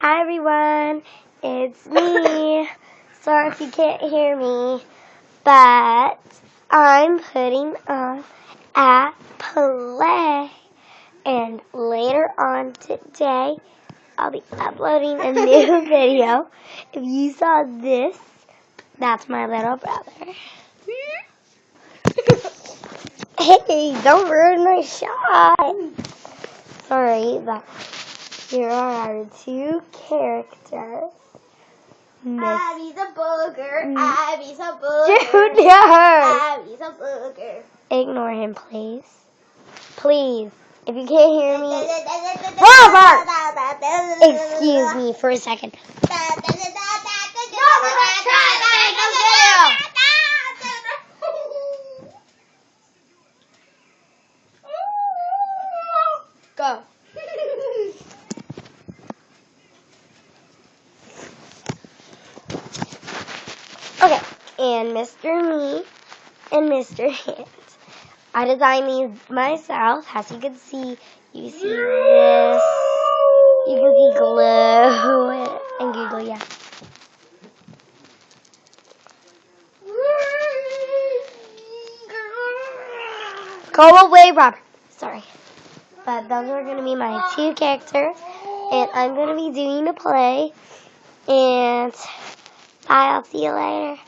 Hi everyone, it's me. Sorry if you can't hear me, but I'm putting on a play. And later on today, I'll be uploading a new video. If you saw this, that's my little brother. Hey, don't ruin my shot. Sorry, but here are our two characters. Abby's a booger. Abby's a booger. Junior! Abby's a booger. Ignore him, please. Please. If you can't hear me, Robert! Excuse me for a second. Go. Okay, and Mr. Me and Mr. Hands. I designed these myself. As you can see, you see this. You can see glue and Google, yeah. Go away, Robert. Sorry. But those are going to be my two characters. And I'm going to be doing a play. And bye, I'll see you later.